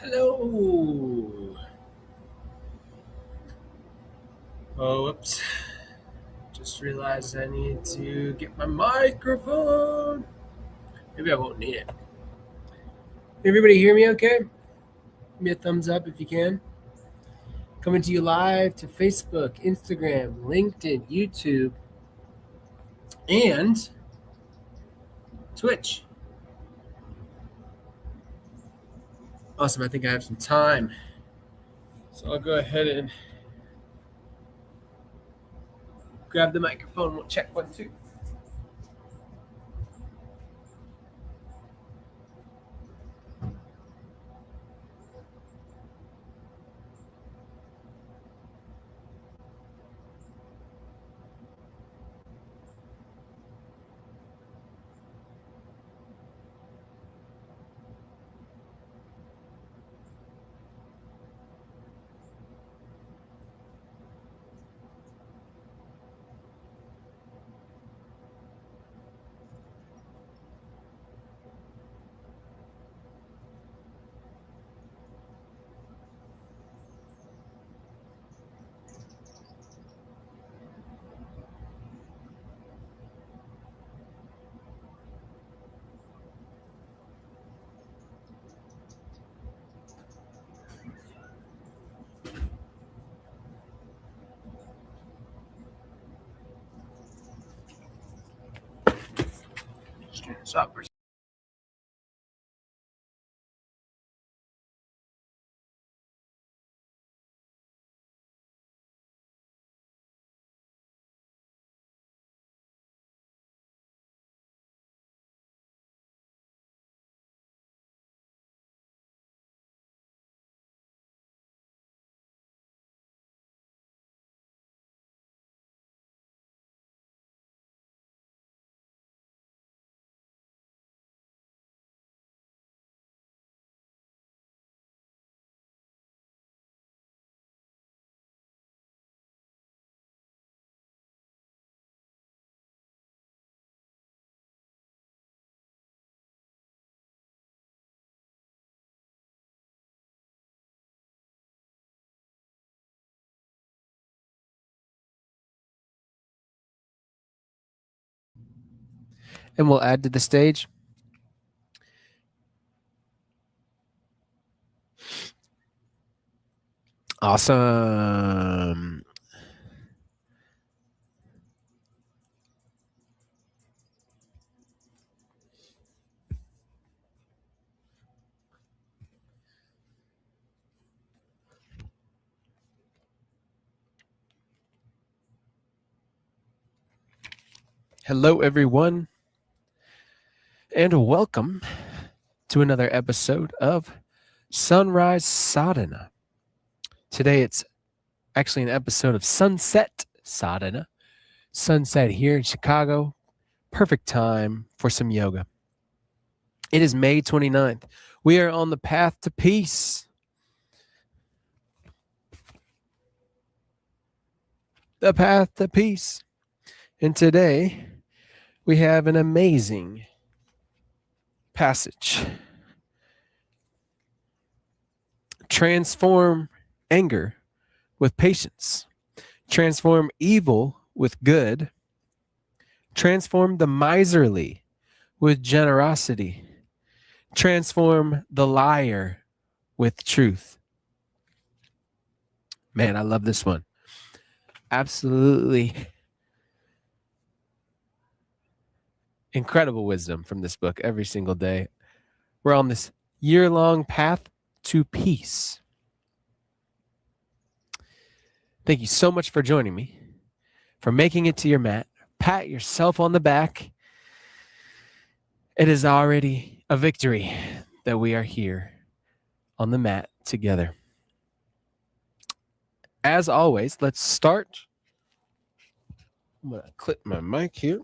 Hello. Oh, whoops. Just realized I need to get my microphone. Maybe I won't need it. Everybody hear me okay? Give me a thumbs up if you can. Coming to you live to Facebook, Instagram, LinkedIn, YouTube, and Twitch. Awesome. I think I have some time. So I'll go ahead and grab the microphone. We'll check 1, 2. Just turn this up. And we'll add to the stage. Awesome. Hello, everyone, and welcome to another episode of Sunrise Sadhana. Today, it's actually an episode of Sunset Sadhana. Sunset here in Chicago. Perfect time for some yoga. It is May 29th. We are on the path to peace. The path to peace. And today, we have an amazing passage. Transform anger with patience. Transform evil with good. Transform the miserly with generosity. Transform the liar with truth. Man, I love this one. Absolutely incredible wisdom from this book every single day. We're on this year-long path to peace. Thank you so much for joining me, for making it to your mat. Pat yourself on the back. It is already a victory that we are here on the mat together. As always, let's start. I'm going to clip my mic here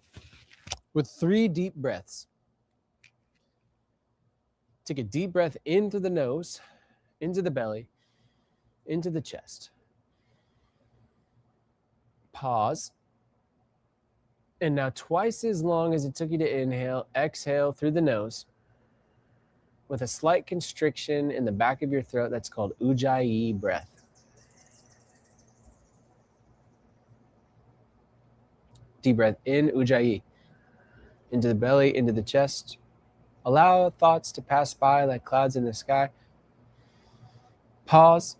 with 3 deep breaths. Take a deep breath into the nose, into the belly, into the chest. Pause. And now twice as long as it took you to inhale, exhale through the nose. with a slight constriction in the back of your throat. That's called Ujjayi breath. Deep breath in, Ujjayi. Into the belly, into the chest. Allow thoughts to pass by like clouds in the sky. Pause.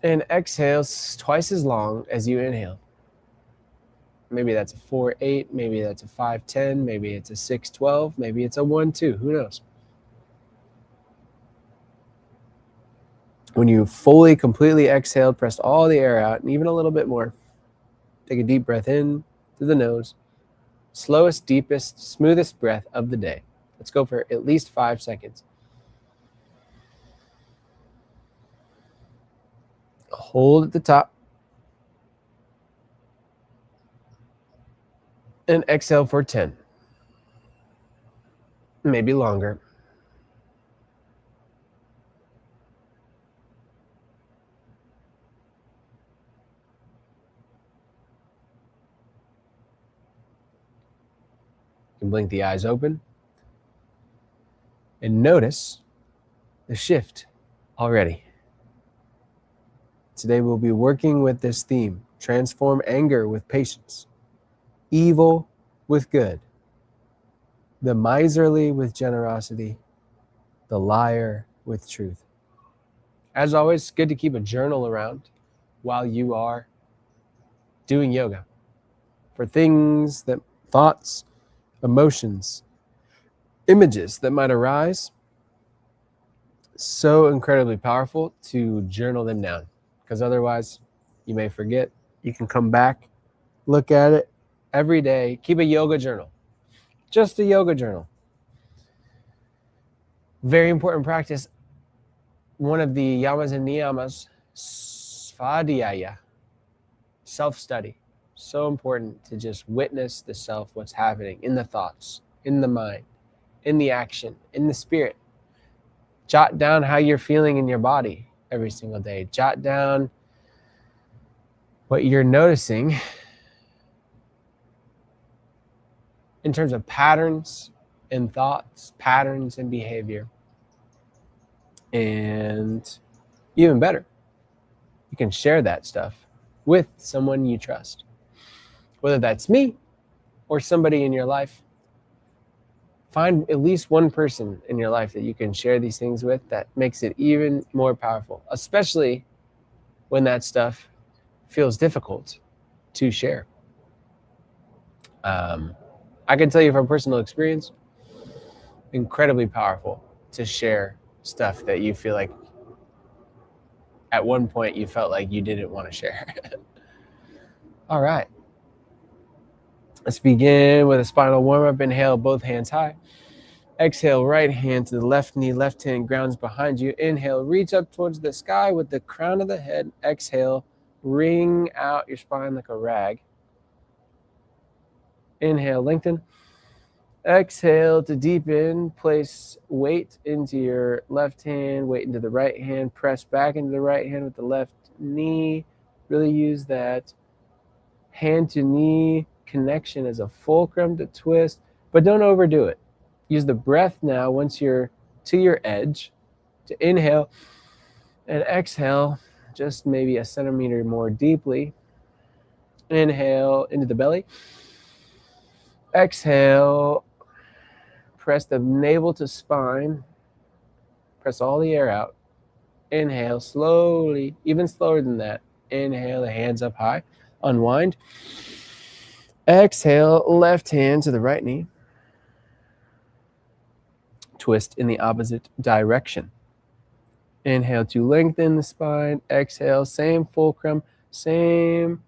And exhale twice as long as you inhale. Maybe that's a 4-8, maybe that's a 5-10, maybe it's a 6-12, maybe it's a 1-2, who knows? When you fully, completely exhaled, pressed all the air out, and even a little bit more, take a deep breath in through the nose. Slowest, deepest, smoothest breath of the day. Let's go for at least 5 seconds. Hold at the top. And exhale for 10. Maybe longer. You can blink the eyes open and notice the shift already. Today we'll be working with this theme: transform anger with patience, evil with good, the miserly with generosity, the liar with truth. As always, it's good to keep a journal around while you are doing yoga for things that, thoughts, emotions, images that might arise. So incredibly powerful to journal them down, because otherwise you may forget. You can come back, look at it every day. Keep a yoga journal, just a yoga journal. Very important practice. One of the yamas and niyamas, svadhyaya, self-study. So important to just witness the self, what's happening in the thoughts, in the mind, in the action, in the spirit. Jot down how you're feeling in your body every single day. Jot down what you're noticing in terms of patterns in thoughts, patterns in behavior. And even better, you can share that stuff with someone you trust. Whether that's me or somebody in your life, find at least one person in your life that you can share these things with. That makes it even more powerful, especially when that stuff feels difficult to share. I can tell you from personal experience, incredibly powerful to share stuff that you feel like at one point you felt like you didn't want to share. All right. Let's begin with a spinal warm-up. Inhale, both hands high. Exhale, right hand to the left knee, left hand grounds behind you. Inhale, reach up towards the sky with the crown of the head. Exhale, wring out your spine like a rag. Inhale, lengthen. Exhale to deepen. Place weight into your left hand, weight into the right hand. Press back into the right hand with the left knee. Really use that hand to knee connection as a fulcrum to twist, but don't overdo it. Use the breath now once you're to your edge to inhale and exhale just maybe a centimeter more deeply. Inhale into the belly. Exhale, press the navel to spine. Press all the air out. Inhale slowly, even slower than that. Inhale, the hands up high. Unwind. Exhale, left hand to the right knee. Twist in the opposite direction. Inhale to lengthen the spine. Exhale, same fulcrum, same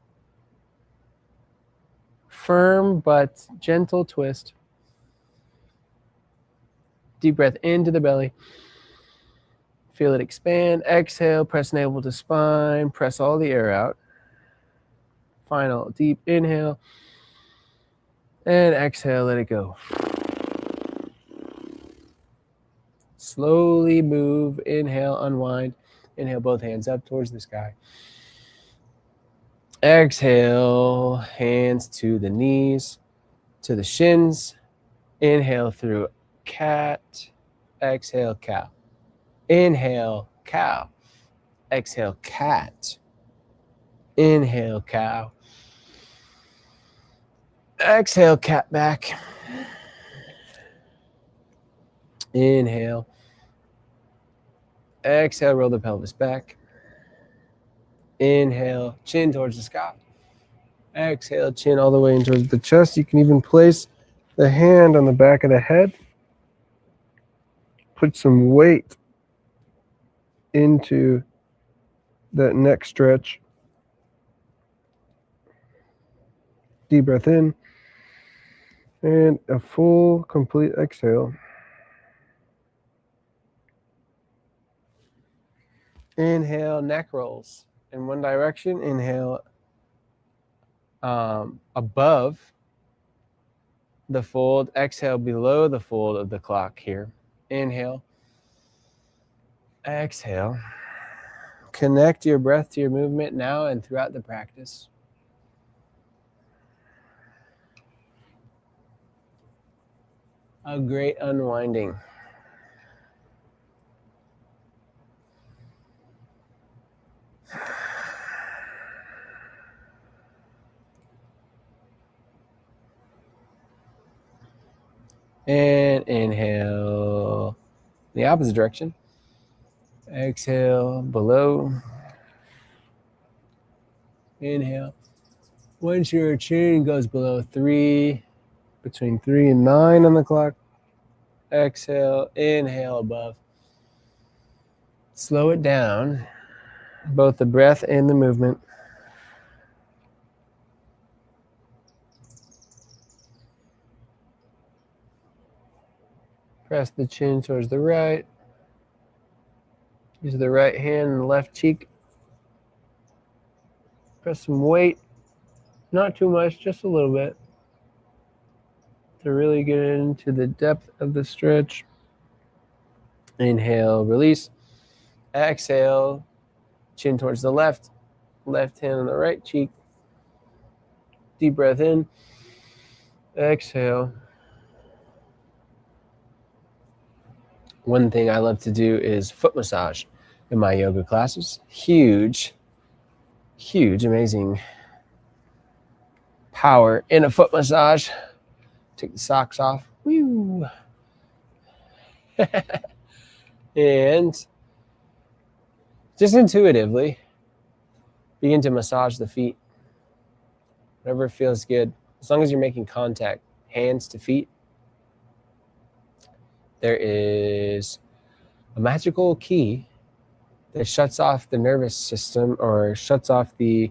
firm but gentle twist. Deep breath into the belly. Feel it expand. Exhale, press navel to spine. Press all the air out. Final deep inhale. And exhale, let it go. Slowly move. Inhale, unwind. Inhale, both hands up towards the sky. Exhale, hands to the knees, to the shins. Inhale through cat. Exhale, cow. Inhale, cow. Exhale, cat. Inhale, cow. Exhale, cat back. Inhale. Exhale, roll the pelvis back. Inhale, chin towards the sky. Exhale, chin all the way in towards the chest. You can even place the hand on the back of the head. Put some weight into that neck stretch. Deep breath in. And a full, complete exhale. Inhale, neck rolls in one direction. Inhale above the fold. Exhale below the fold of the clock here. Inhale. Exhale. Connect your breath to your movement now and throughout the practice. A great unwinding. And inhale the opposite direction. Exhale below. Inhale. Once your chin goes below 3, between 3 and 9 on the clock, exhale, inhale above. Slow it down, both the breath and the movement. Press the chin towards the right. Use the right hand and the left cheek. Press some weight, not too much, just a little bit, to really get into the depth of the stretch. Inhale, release. Exhale, chin towards the left, left hand on the right cheek. Deep breath in. Exhale. One thing I love to do is foot massage in my yoga classes. Huge, amazing power in a foot massage. Take the socks off. Woo. And just intuitively begin to massage the feet. Whatever feels good. As long as you're making contact, hands to feet. There is a magical key that shuts off the nervous system, or shuts off the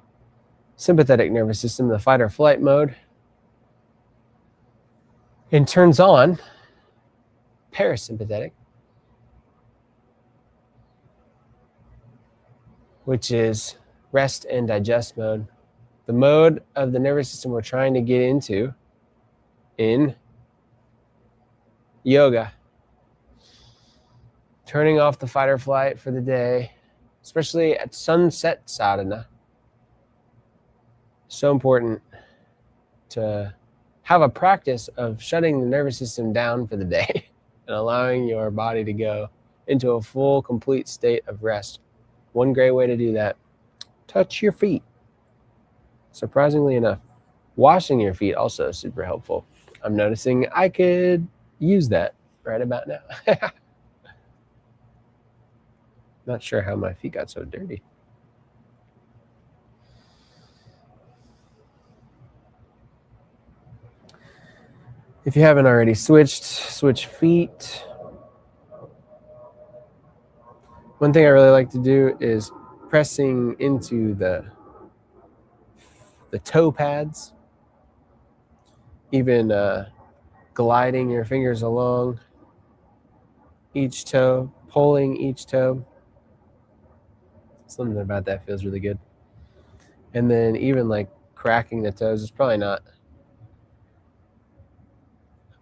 sympathetic nervous system, the fight or flight mode, and turns on parasympathetic, which is rest and digest mode. The mode of the nervous system we're trying to get into in yoga. Turning off the fight or flight for the day, especially at sunset sadhana. So important to have a practice of shutting the nervous system down for the day and allowing your body to go into a full, complete state of rest. One great way to do that, touch your feet. Surprisingly enough, washing your feet also super helpful. I'm noticing I could use that right about now. Not sure how my feet got so dirty. If you haven't already switch feet. One thing I really like to do is pressing into the toe pads, even gliding your fingers along each toe, pulling each toe. Something about that feels really good. And then even like cracking the toes is probably not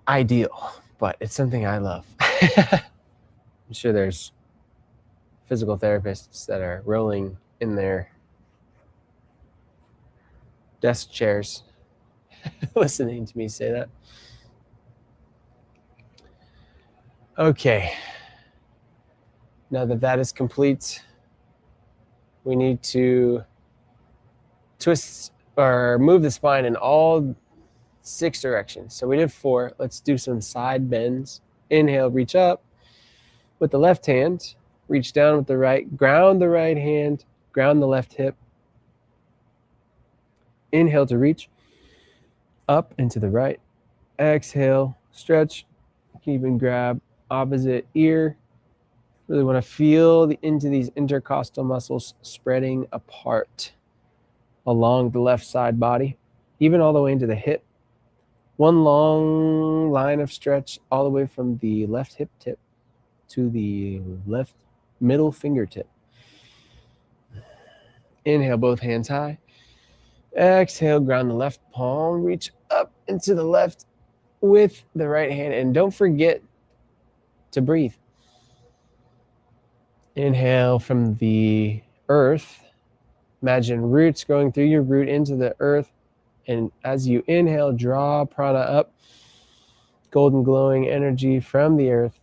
ideal, but it's something I love. I'm sure there's physical therapists that are rolling in their desk chairs listening to me say that. Okay, Now that that is complete, we need to twist or move the spine in all 6 directions. So we did 4. Let's do some side bends. Inhale, reach up with the left hand, reach down with the right, ground the right hand, ground the left hip. Inhale to reach up into the right. Exhale, stretch, you can even grab opposite ear. Really want to feel into these intercostal muscles spreading apart along the left side body, even all the way into the hip. One long line of stretch all the way from the left hip tip to the left middle fingertip. Inhale, both hands high. Exhale, ground the left palm, reach up into the left with the right hand, and don't forget to breathe. Inhale from the earth. Imagine roots going through your root into the earth. And as you inhale, draw prana up, golden glowing energy from the earth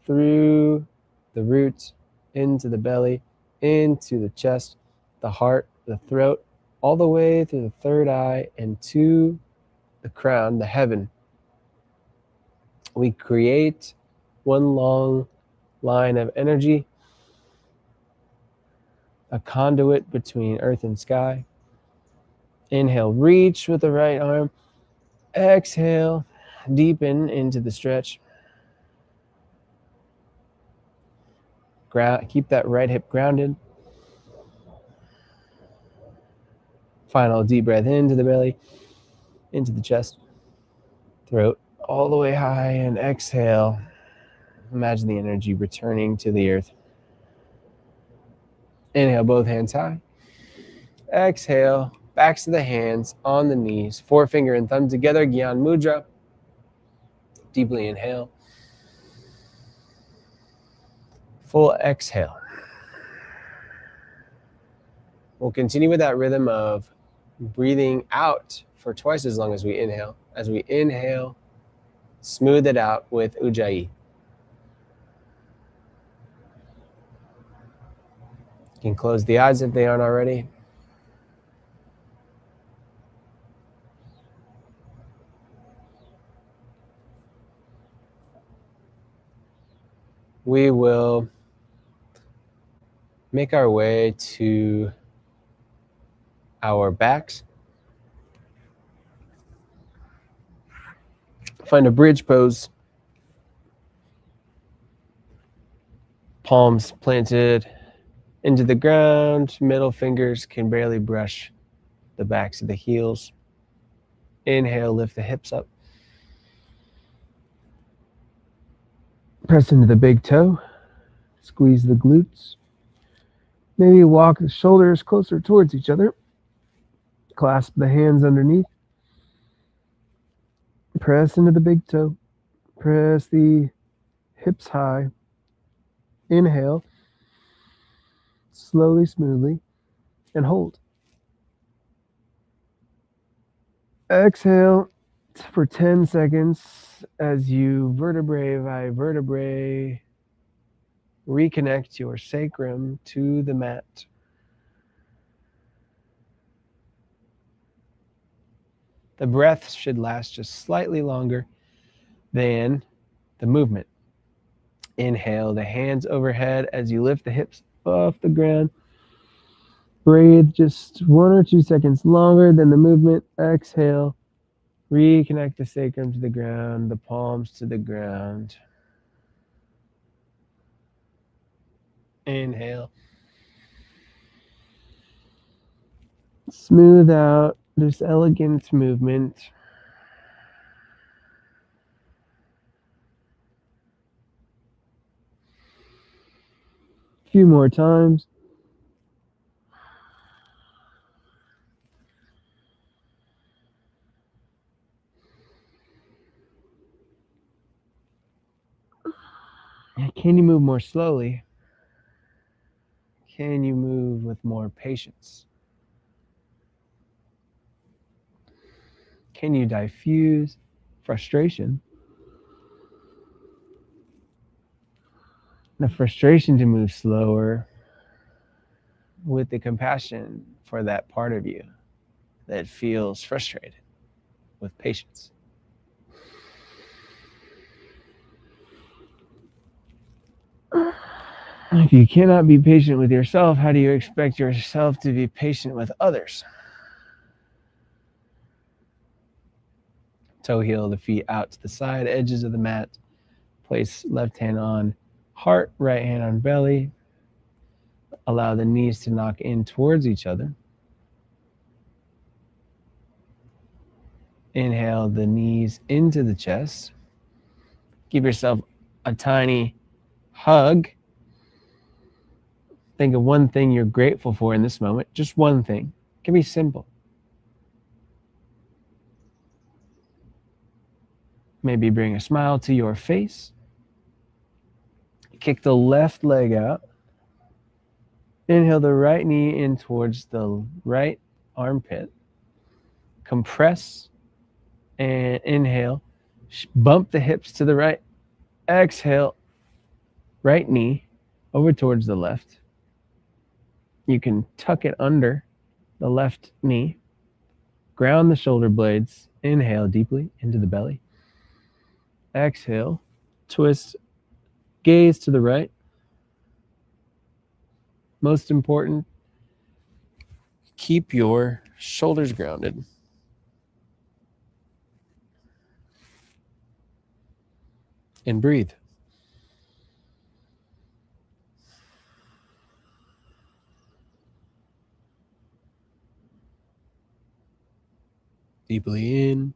through the roots, into the belly, into the chest, the heart, the throat, all the way through the third eye and to the crown, the heaven. We create one long line of energy, a conduit between earth and sky. Inhale, reach with the right arm. Exhale, deepen into the stretch. Keep that right hip grounded. Final deep breath into the belly, into the chest, throat, all the way high, and exhale. Imagine the energy returning to the earth. Inhale, both hands high. Exhale, backs of the hands on the knees, forefinger and thumb together, Gyan Mudra. Deeply inhale. Full exhale. We'll continue with that rhythm of breathing out for twice as long as we inhale. As we inhale, smooth it out with Ujjayi. You can close the eyes if they aren't already. We will make our way to our backs. Find a bridge pose. Palms planted into the ground. Middle fingers can barely brush the backs of the heels. Inhale, lift the hips up. Press into the big toe. Squeeze the glutes. Maybe walk the shoulders closer towards each other. Clasp the hands underneath. Press into the big toe. Press the hips high. Inhale. Slowly, smoothly, and hold. Exhale for 10 seconds as you vertebrae by vertebrae reconnect your sacrum to the mat. The breath should last just slightly longer than the movement. Inhale, the hands overhead as you lift the hips off the ground. Breathe just 1 or 2 seconds longer than the movement. Exhale, reconnect the sacrum to the ground, the palms to the ground. Inhale. Smooth out this elegant movement. A few more times. Can you move more slowly? Can you move with more patience? Can you diffuse frustration? the frustration to move slower with the compassion for that part of you that feels frustrated, with patience. If you cannot be patient with yourself, how do you expect yourself to be patient with others? Toe heel the feet out to the side edges of the mat. Place left hand on heart, right hand on belly. Allow the knees to knock in towards each other. Inhale the knees into the chest. Give yourself a tiny hug. Think of one thing you're grateful for in this moment. Just one thing. It can be simple. Maybe bring a smile to your face. Kick the left leg out. Inhale the right knee in towards the right armpit. Compress and inhale. Bump the hips to the right. Exhale, right knee over towards the left. You can tuck it under the left knee. Ground the shoulder blades. Inhale deeply into the belly. Exhale, twist, gaze to the right. Most important, keep your shoulders grounded. And breathe. Deeply in.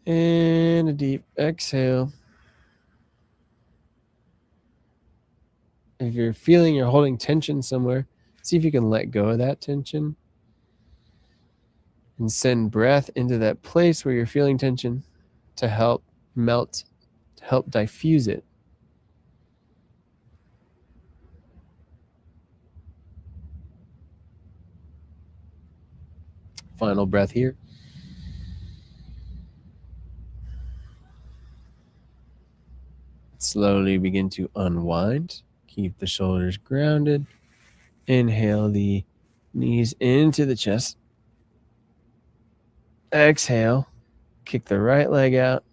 And a deep exhale. If you're feeling you're holding tension somewhere, see if you can let go of that tension. And send breath into that place where you're feeling tension to help melt, to help diffuse it. Final breath here. Slowly begin to unwind. Keep the shoulders grounded. Inhale the knees into the chest. Exhale. Kick the right leg out.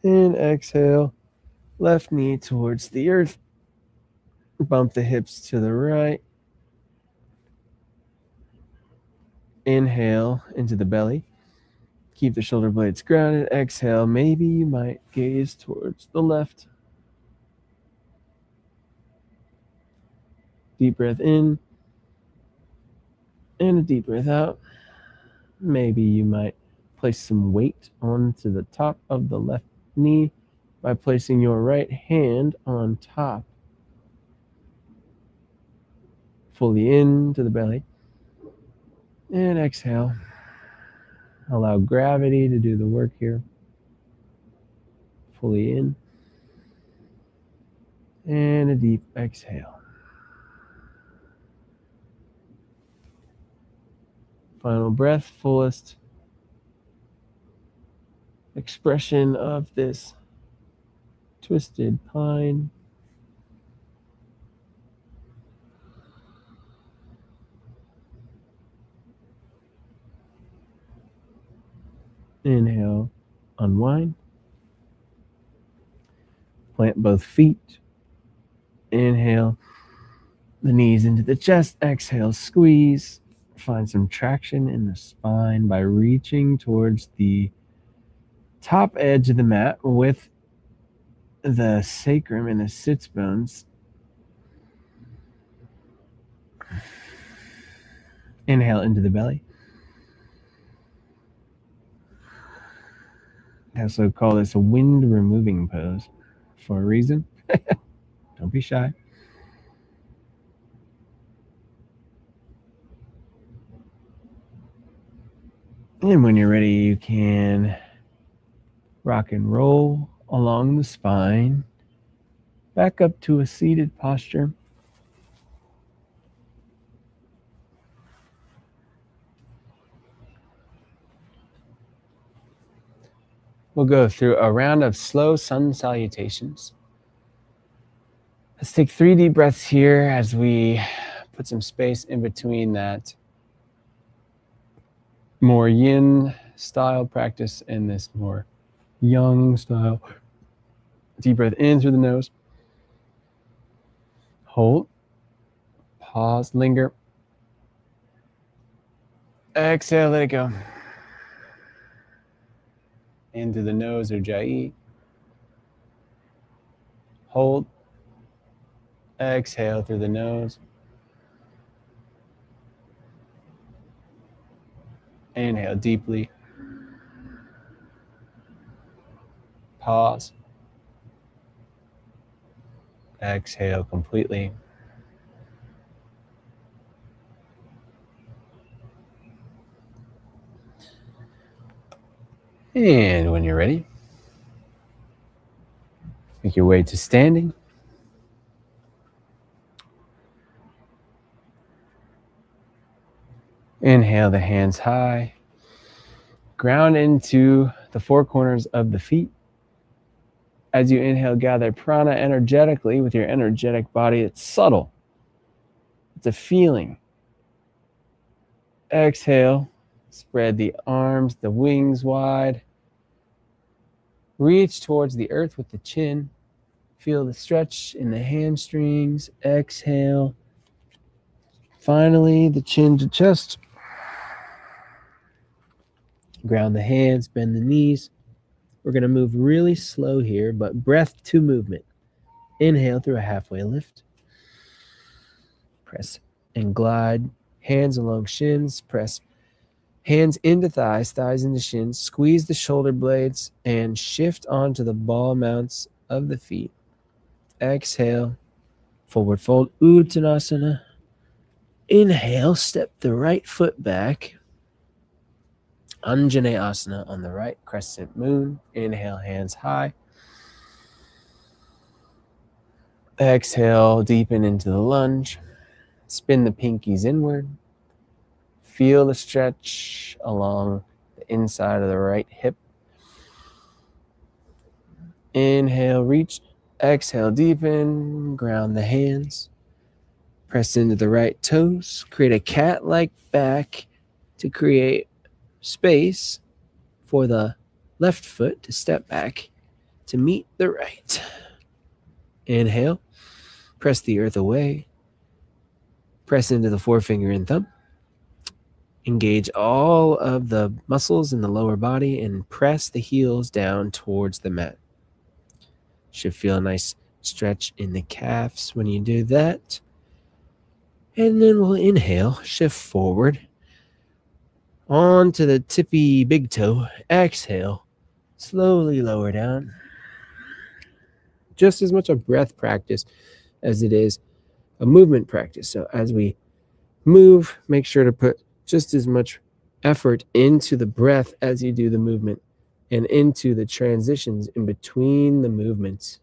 And exhale. Left knee towards the earth. Bump the hips to the right. Inhale into the belly. Keep the shoulder blades grounded. Exhale. Maybe you might gaze towards the left. Deep breath in. And a deep breath out. Maybe you might place some weight onto the top of the left knee by placing your right hand on top. Fully into the belly. And exhale. Allow gravity to do the work here. Fully in. And a deep exhale. Final breath, fullest expression of this twisted pine. Inhale, unwind. Plant both feet. Inhale, the knees into the chest. Exhale, squeeze. Find some traction in the spine by reaching towards the top edge of the mat with the sacrum and the sits bones. Inhale into the belly. I also call this a wind removing pose for a reason. Don't be shy. And when you're ready, you can rock and roll along the spine, back up to a seated posture. We'll go through a round of slow sun salutations. Let's take 3 deep breaths here as we put some space in between that more yin style practice and this more yang style. Deep breath in through the nose. Hold. Pause. Linger. Exhale. Let it go. In through the nose, Ujjayi. Hold. Exhale through the nose. Inhale deeply. Pause. Exhale completely. And when you're ready, make your way to standing. Inhale the hands high. Ground into the 4 corners of the feet. As you inhale, gather prana energetically with your energetic body. It's subtle. It's a feeling. Exhale. Spread the arms, the wings wide. Reach towards the earth with the chin. Feel the stretch in the hamstrings. Exhale. Finally, the chin to chest. Ground the hands, bend the knees. We're going to move really slow here, but breath to movement. Inhale through a halfway lift. Press and glide. Hands along shins. Press hands into thighs, thighs into shins. Squeeze the shoulder blades and shift onto the ball mounts of the feet. Exhale. Forward fold, Uttanasana. Inhale, step the right foot back. Anjaneyasana on the right, crescent moon. Inhale, hands high. Exhale, deepen into the lunge. Spin the pinkies inward. Feel the stretch along the inside of the right hip. Inhale, reach. Exhale, deepen. Ground the hands. Press into the right toes. Create a cat-like back to create space for the left foot to step back to meet the right. Inhale. Press the earth away. Press into the forefinger and thumb. Engage all of the muscles in the lower body and press the heels down towards the mat. Should feel a nice stretch in the calves when you do that. And then we'll inhale, shift forward onto the tippy big toe. Exhale, slowly lower down. Just as much a breath practice as it is a movement practice. So as we move, make sure to put just as much effort into the breath as you do the movement and into the transitions in between the movements.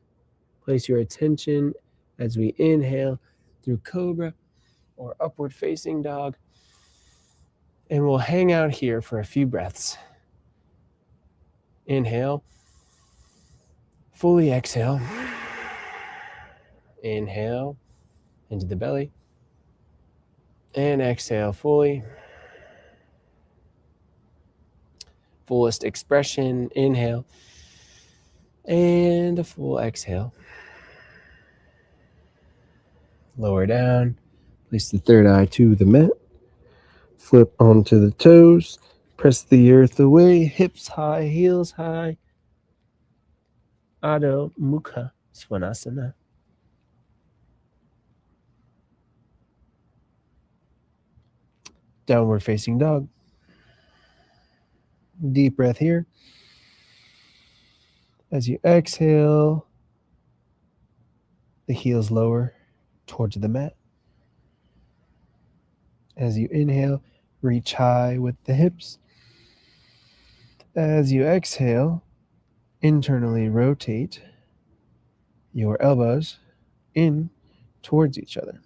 Place your attention as we inhale through cobra or upward facing dog. And we'll hang out here for a few breaths. Inhale. Fully exhale. Inhale into the belly. And exhale fully. Fullest expression. Inhale. And a full exhale. Lower down. Place the third eye to the mat. Flip onto the toes. Press the earth away. Hips high, heels high. Adho Mukha Svanasana. Downward facing dog. Deep breath here. As you exhale, the heels lower towards the mat. As you inhale, reach high with the hips. As you exhale, internally rotate your elbows in towards each other.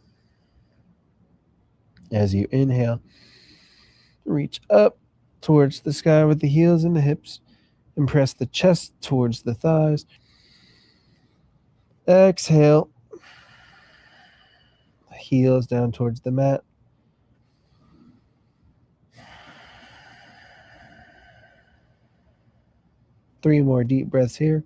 As you inhale, reach up towards the sky with the heels and the hips. And press the chest towards the thighs. Exhale. Heels down towards the mat. Three more deep breaths here.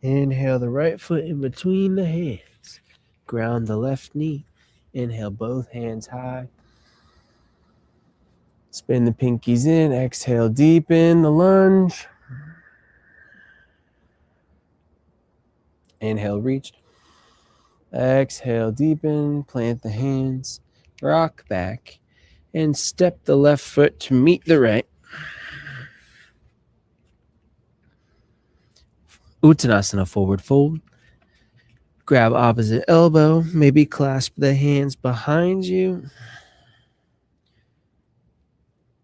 Inhale the right foot in between the hands. Ground the left knee. Inhale both hands high. Spin the pinkies in. Exhale, deepen the lunge. Inhale, reach. Exhale, deepen. Plant the hands. Rock back. And step the left foot to meet the right. Uttanasana, forward fold. Grab opposite elbow. Maybe clasp the hands behind you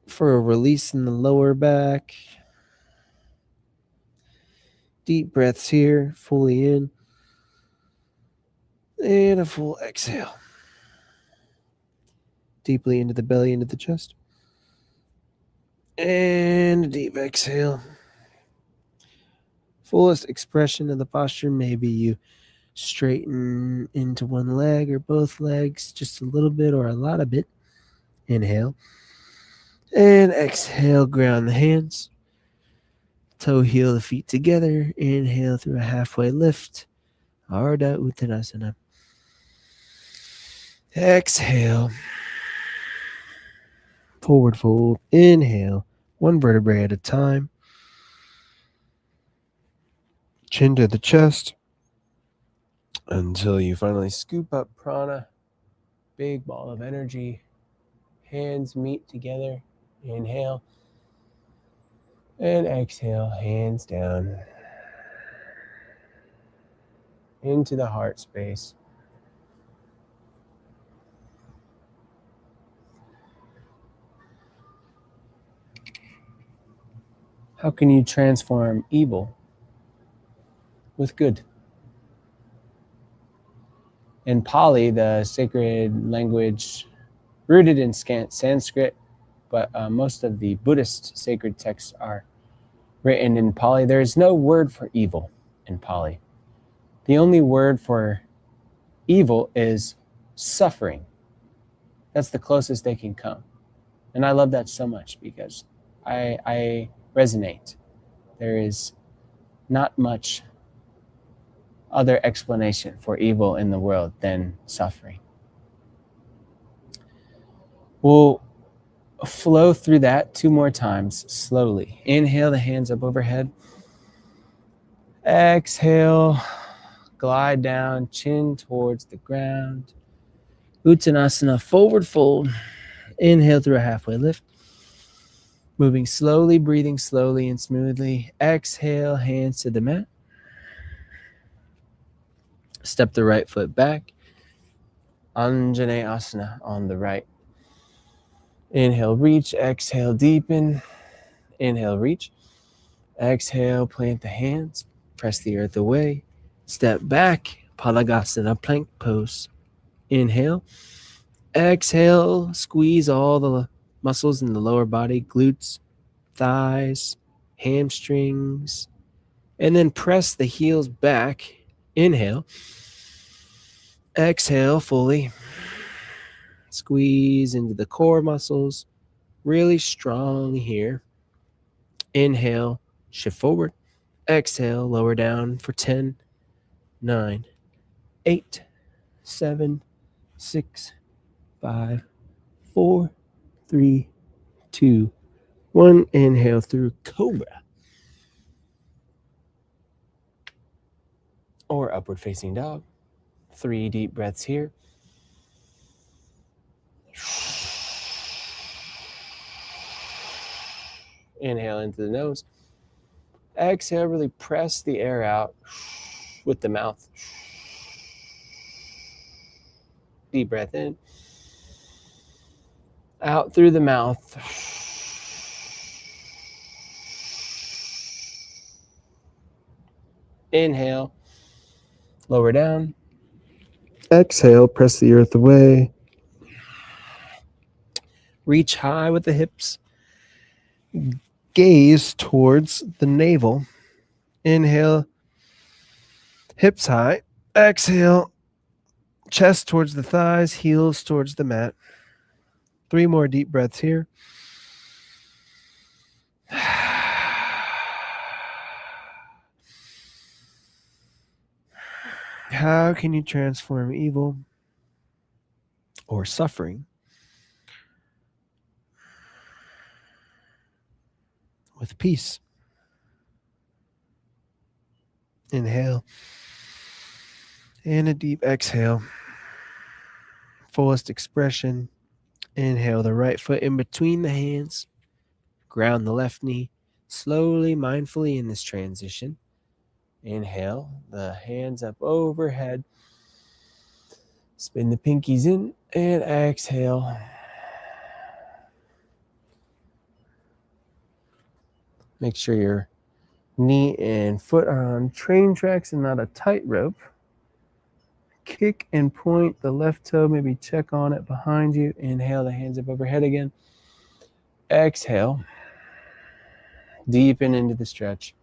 for a release in the lower back. Deep breaths here, fully in. And a full exhale. Deeply into the belly, into the chest. And a deep exhale. Fullest expression of the posture. Maybe you straighten into one leg or both legs just a little bit or a lot of bit. Inhale. And exhale, ground the hands. Toe heel the feet together. Inhale through a halfway lift. Ardha Uttanasana. Exhale. Forward fold. Inhale. One vertebrae at a time. Chin to the chest. Until you finally scoop up prana. Big ball of energy. Hands meet together. Inhale. And exhale. Hands down. Into the heart space. How can you transform evil with good? In Pali, the sacred language rooted in Sanskrit, but most of the Buddhist sacred texts are written in Pali. There is no word for evil in Pali. The only word for evil is suffering. That's the closest they can come. And I love that so much because I resonate. There is not much other explanation for evil in the world than suffering. We'll flow through that 2 more times slowly. Inhale the hands up overhead. Exhale, glide down, chin towards the ground. Uttanasana, forward fold. Inhale through a halfway lift. Moving slowly, breathing slowly and smoothly. Exhale, hands to the mat. Step the right foot back. Anjaneyasana on the right. Inhale, reach. Exhale, deepen. Inhale, reach. Exhale, plant the hands. Press the earth away. Step back. Palagasana, plank pose. Inhale. Exhale, squeeze all the muscles in the lower body, glutes, thighs, hamstrings, and then press the heels back. Inhale. Exhale fully. Squeeze into the core muscles. Really strong here. Inhale, shift forward. Exhale, lower down for 10, 9, 8, 7, 6, 5, 4, 3, 2, 1. Inhale through cobra. Or upward facing dog. 3 deep breaths here. Inhale into the nose. Exhale, really press the air out with the mouth. Deep breath in. Out through the mouth. Inhale, lower down. Exhale, press the earth away. Reach high with the hips. Gaze towards the navel. Inhale, hips high. Exhale, chest towards the thighs, heels towards the mat. 3 more deep breaths here. How can you transform evil or suffering with peace? Inhale and a deep exhale. Fullest expression. Inhale the right foot in between the hands. Ground the left knee. Slowly, mindfully in this transition. Inhale the hands up overhead. Spin the pinkies in and exhale. Make sure your knee and foot are on train tracks and not a tightrope. Kick and point the left toe, maybe check on it behind you. Inhale the hands up overhead again. Exhale. Deepen into the stretch.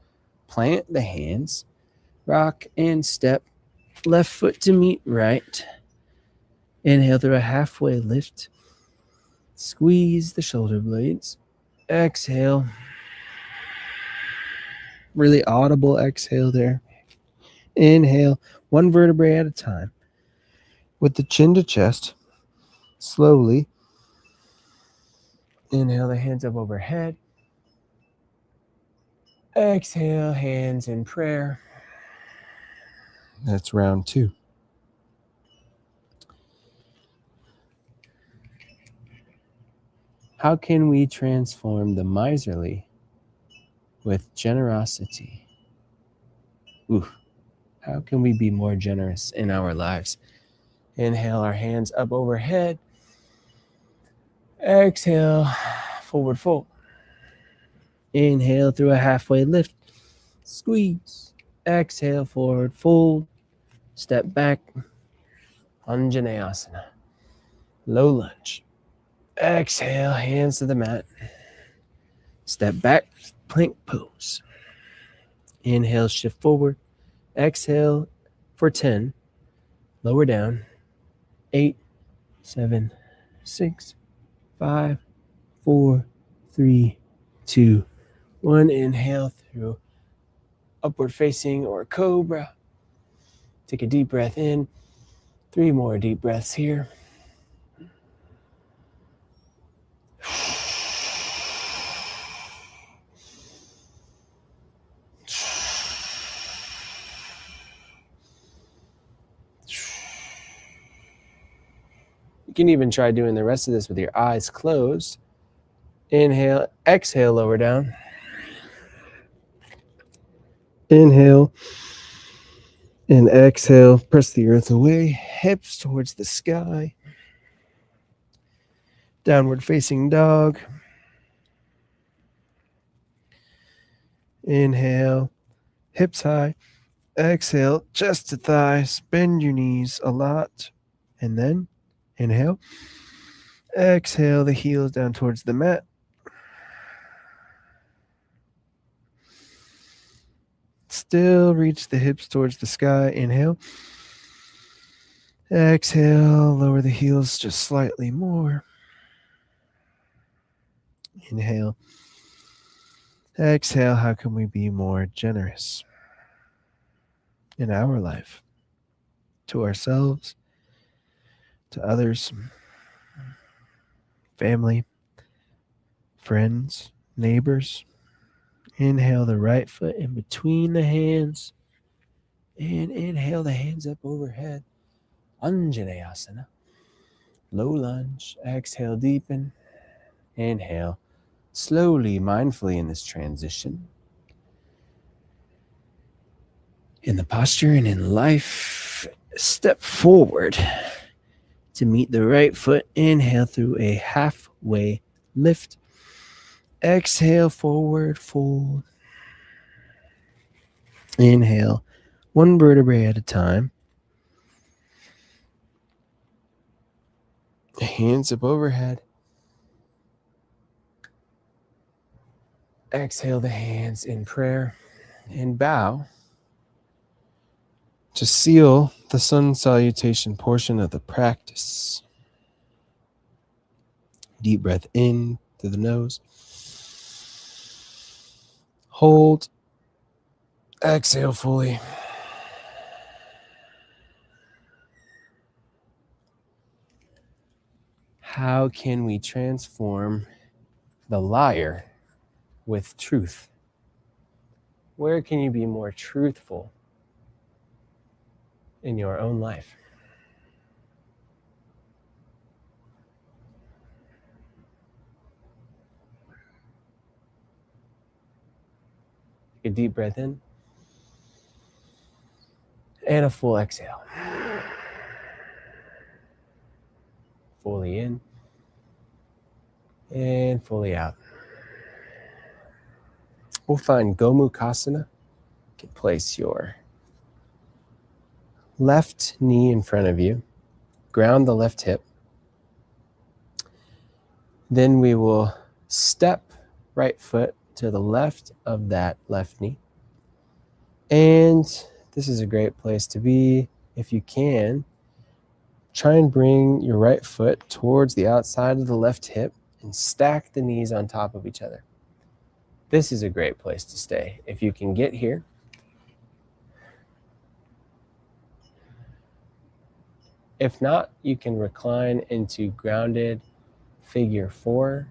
Plant the hands. Rock and step. Left foot to meet right. Inhale through a halfway lift. Squeeze the shoulder blades. Exhale. Really audible exhale there. Inhale, 1 vertebrae at a time. With the chin to chest, slowly. Inhale the hands up overhead. Exhale, hands in prayer. That's round 2. How can we transform the miserly with generosity? How can we be more generous in our lives? Inhale our hands up overhead. Exhale, forward fold. Inhale through a halfway lift. Squeeze. Exhale, forward fold. Step back. Anjaneyasana. Low lunge. Exhale, hands to the mat. Step back, plank pose. Inhale, shift forward. Exhale for 10. Lower down. 8, 7, 6, 5, 4, 3, 2, 1. Inhale through upward facing or cobra. Take a deep breath in. 3 more deep breaths here. You can even try doing the rest of this with your eyes closed. Inhale, exhale, lower down. Inhale and exhale, press the earth away, hips towards the sky. Downward facing dog. Inhale, hips high. Exhale, chest to thighs, bend your knees a lot. And then inhale. Exhale the heels down towards the mat. Still reach the hips towards the sky. Inhale. Exhale, lower the heels just slightly more. Inhale. Exhale, how can we be more generous in our life? To ourselves, to others, family, friends, neighbors. Inhale the right foot in between the hands. And inhale the hands up overhead. Anjaneyasana. Low lunge. Exhale, deepen. Inhale. Slowly, mindfully in this transition. In the posture and in life, step forward to meet the right foot. Inhale through a halfway lift. Exhale, forward fold. Inhale, one vertebrae at a time. Hands up overhead. Exhale the hands in prayer and bow to seal the sun salutation portion of the practice. Deep breath in through the nose. Hold. Exhale fully. How can we transform the liar with truth? Where can you be more truthful in your own life? Take a deep breath in and a full exhale. Fully in and fully out. We'll find Gomukhasana. You can place your left knee in front of you. Ground the left hip. Then we will step right foot to the left of that left knee. And this is a great place to be. If you can, try and bring your right foot towards the outside of the left hip and stack the knees on top of each other. This is a great place to stay. If you can get here, if not, you can recline into grounded figure 4,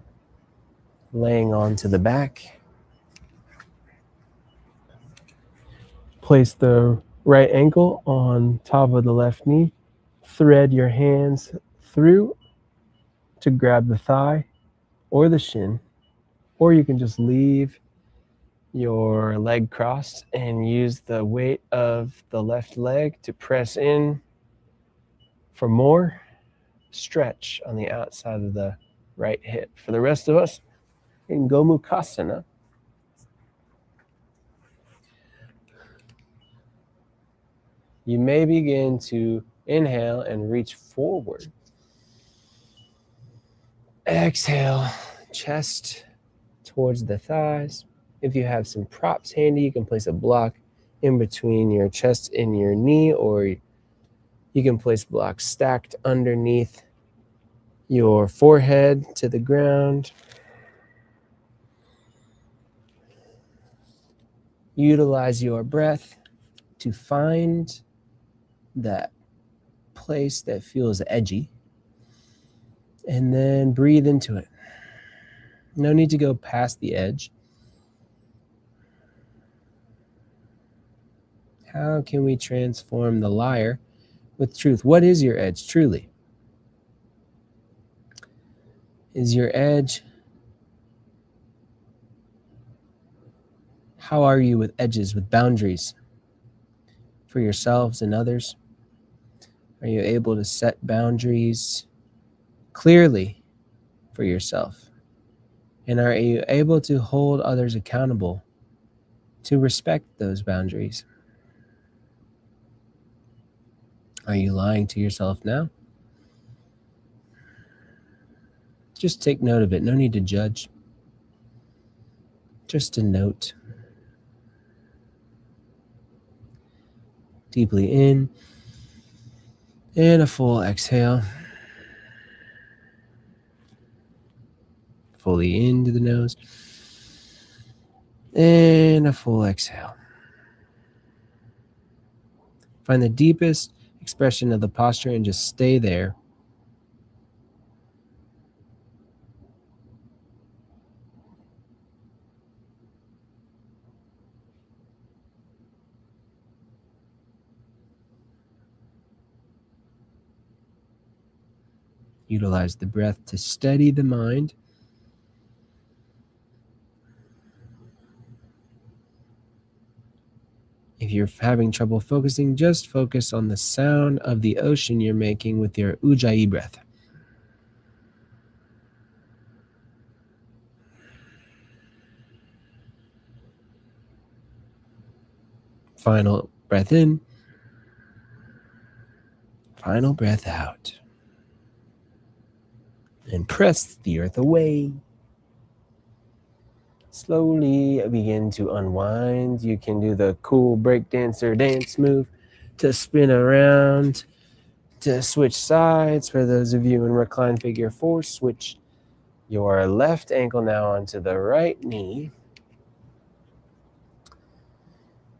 laying onto the back. Place the right ankle on top of the left knee. Thread your hands through to grab the thigh or the shin, or you can just leave your leg crossed and use the weight of the left leg to press in for more stretch on the outside of the right hip. For the rest of us, in Gomukhasana, you may begin to inhale and reach forward. Exhale, chest towards the thighs. If you have some props handy, you can place a block in between your chest and your knee, or you can place blocks stacked underneath your forehead to the ground. Utilize your breath to find that place that feels edgy, and then breathe into it. No need to go past the edge. How can we transform the liar with truth? What is your edge truly? Is your edge, how are you with edges, with boundaries for yourselves and others? Are you able to set boundaries clearly for yourself? And are you able to hold others accountable to respect those boundaries? Are you lying to yourself now? Just take note of it. No need to judge. Just a note. Deeply in and a full exhale. Fully into the nose and a full exhale. Find the deepest expression of the posture and just stay there. Utilize the breath to steady the mind. If you're having trouble focusing, just focus on the sound of the ocean you're making with your Ujjayi breath. Final Breath in. Final breath out. And press the earth away. Slowly begin to unwind. You can do the cool breakdancer dance move to spin around, to switch sides. For those of you in reclined figure 4, switch your left ankle now onto the right knee.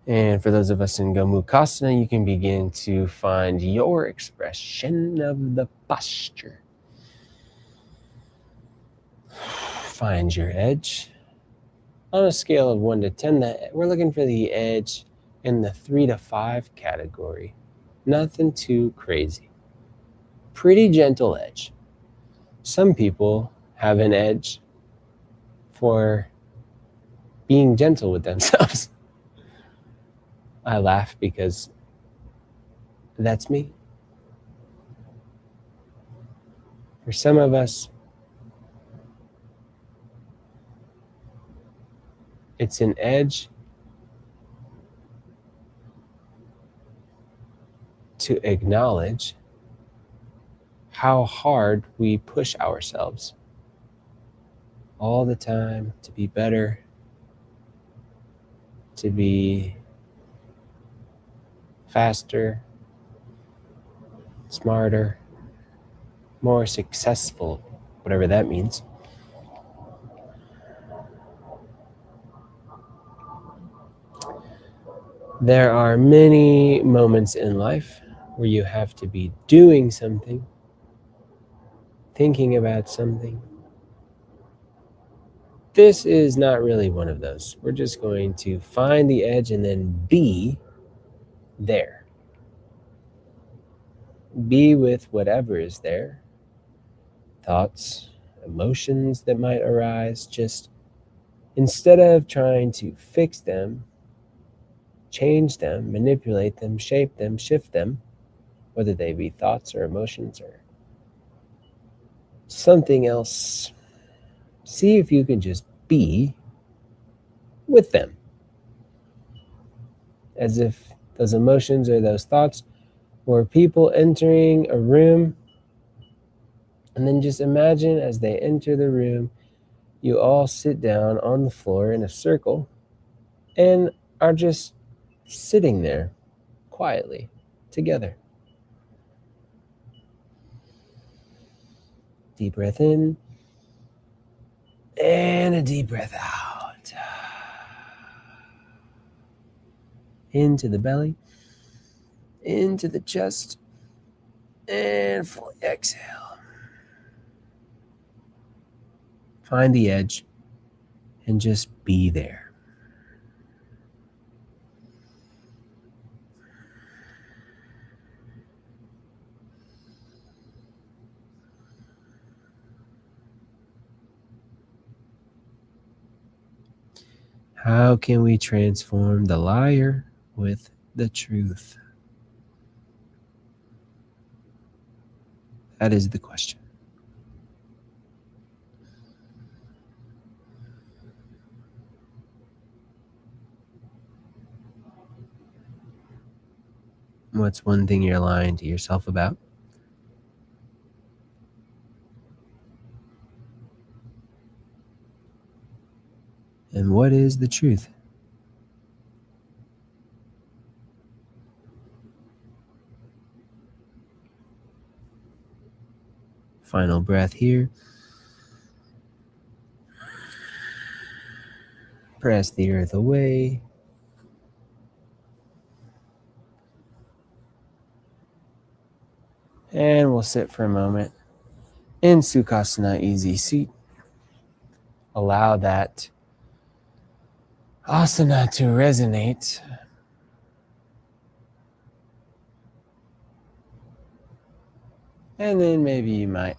And for those of us in Gomukhasana, you can begin to find your expression of the posture. Find your edge. On a scale of 1 to 10, we're looking for the edge in the 3 to 5 category. Nothing too crazy. Pretty gentle edge. Some people have an edge for being gentle with themselves. I laugh because that's me. For some of us, it's an edge to acknowledge how hard we push ourselves all the time to be better, to be faster, smarter, more successful, whatever that means. There are many moments in life where you have to be doing something, thinking about something. This is not really one of those. We're just going to find the edge and then be there. Be with whatever is there. Thoughts, emotions that might arise. Just instead of trying to fix them, change them, manipulate them, shape them, shift them, whether they be thoughts or emotions or something else, see if you can just be with them. As if those emotions or those thoughts were people entering a room, and then just imagine as they enter the room, you all sit down on the floor in a circle and are just sitting there quietly together. Deep breath in and a deep breath out. Into the belly, into the chest, and fully exhale. Find the edge and just be there. How can we transform the liar with the truth? That is the question. What's one thing you're lying to yourself about? And what is the truth? Final breath here. Press the earth away. And we'll sit for a moment in Sukhasana, easy seat. Allow that asana to resonate. And then maybe you might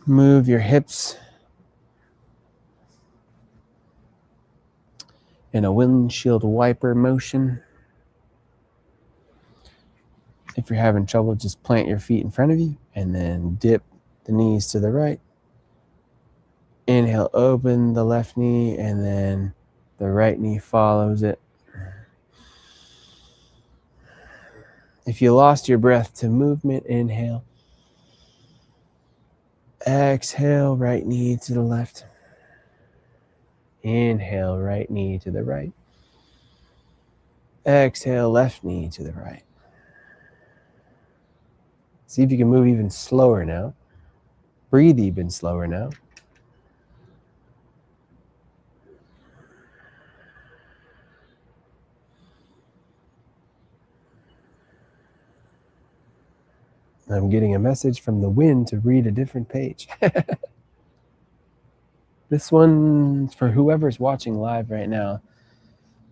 move your hips in a windshield wiper motion. If you're having trouble, just plant your feet in front of you and then dip the knees to the right. Inhale, open the left knee, and then the right knee follows it. If you lost your breath to movement, inhale. Exhale, right knee to the left. Inhale, right knee to the right. Exhale, left knee to the right. See if you can move even slower now. Breathe even slower now. I'm getting a message from the wind to read a different page. This one's for whoever's watching live right now.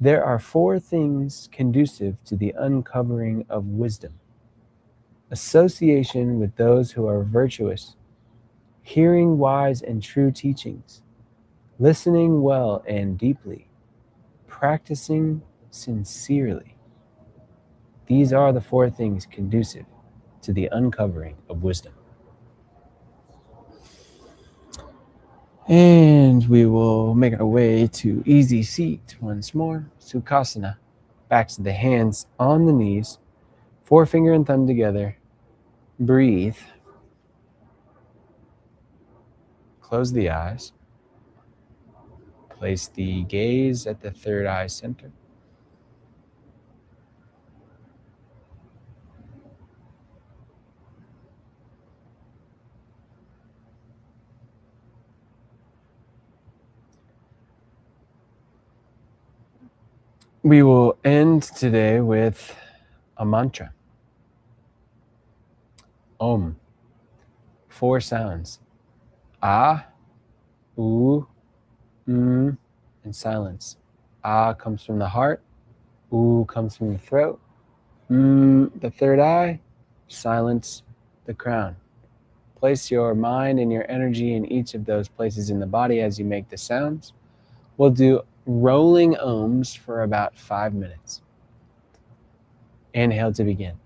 There are 4 things conducive to the uncovering of wisdom: association with those who are virtuous, hearing wise and true teachings, listening well and deeply, practicing sincerely. These are the 4 things conducive to the uncovering of wisdom. And we will make our way to easy seat once more. Sukhasana. Backs of the hands on the knees, forefinger and thumb together. Breathe. Close the eyes. Place the gaze at the third eye center. We will end today with a mantra. Om. 4 sounds. Ah, oo, and silence. Ah comes from the heart. Oo comes from the throat. The third eye. Silence, the crown. Place your mind and your energy in each of those places in the body as you make the sounds. We'll do rolling ohms for about 5 minutes. Inhale to begin.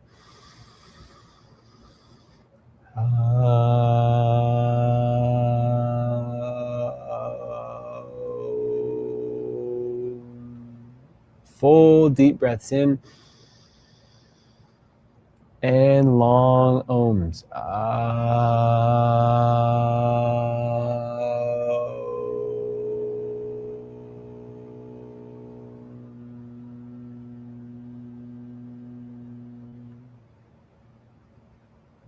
Full deep breaths in and long ohms.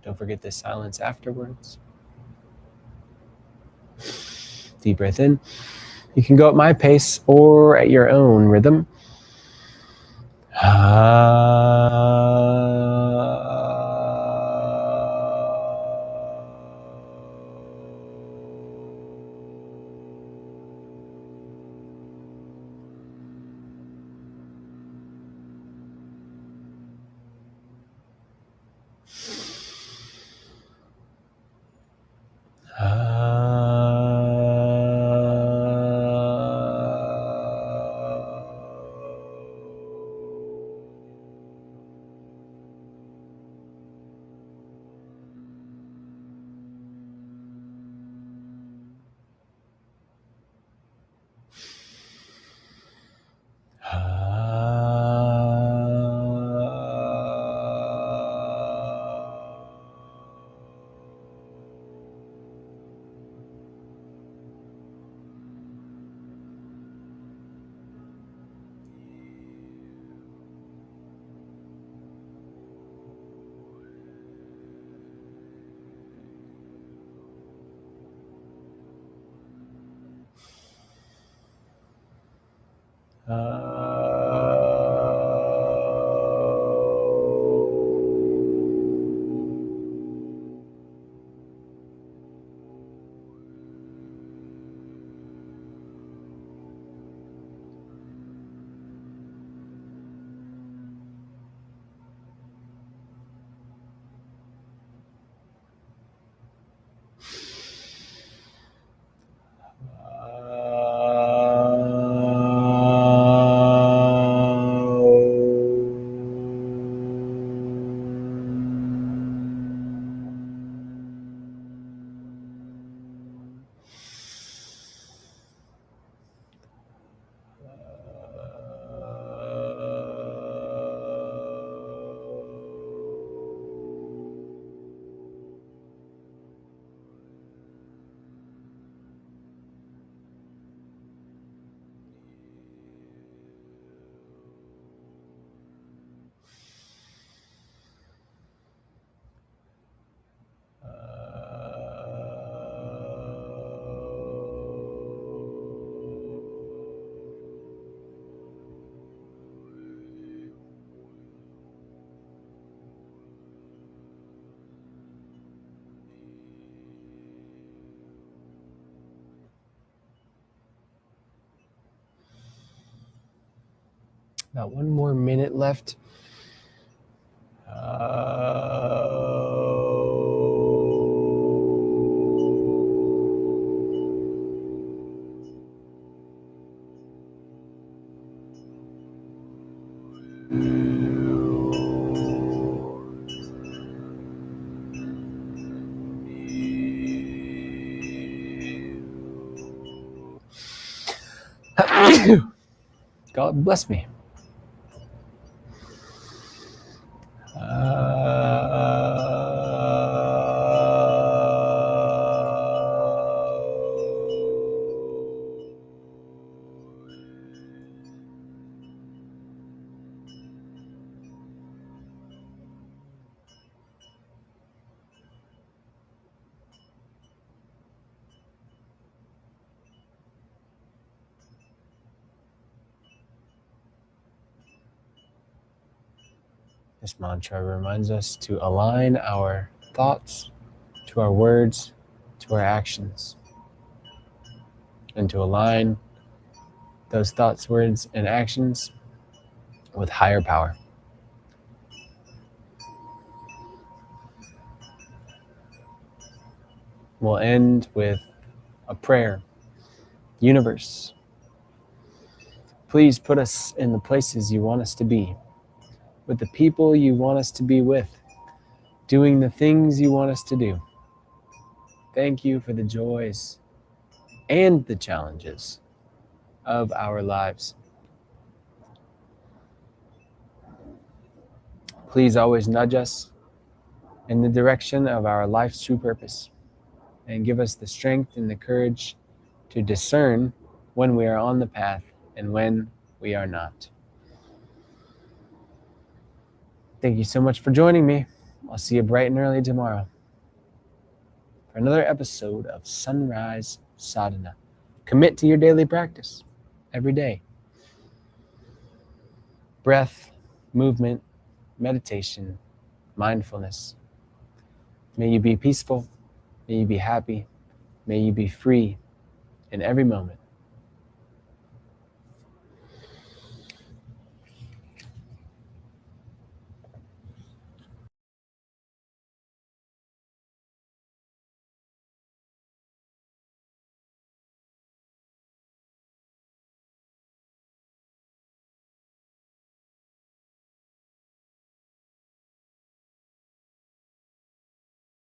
Don't forget the silence afterwards. Deep breath in. You can go at my pace or at your own rhythm. About 1 more minute left. God bless me. This mantra reminds us to align our thoughts to our words, to our actions, and to align those thoughts, words, and actions with higher power. We'll end with a prayer. Universe, please put us in the places you want us to be, with the people you want us to be with, doing the things you want us to do. Thank you for the joys and the challenges of our lives. Please always nudge us in the direction of our life's true purpose, and give us the strength and the courage to discern when we are on the path and when we are not. Thank you so much for joining me. I'll see you bright and early tomorrow for another episode of Sunrise Sadhana. Commit to your daily practice every day. Breath, movement, meditation, mindfulness. May you be peaceful. May you be happy. May you be free in every moment.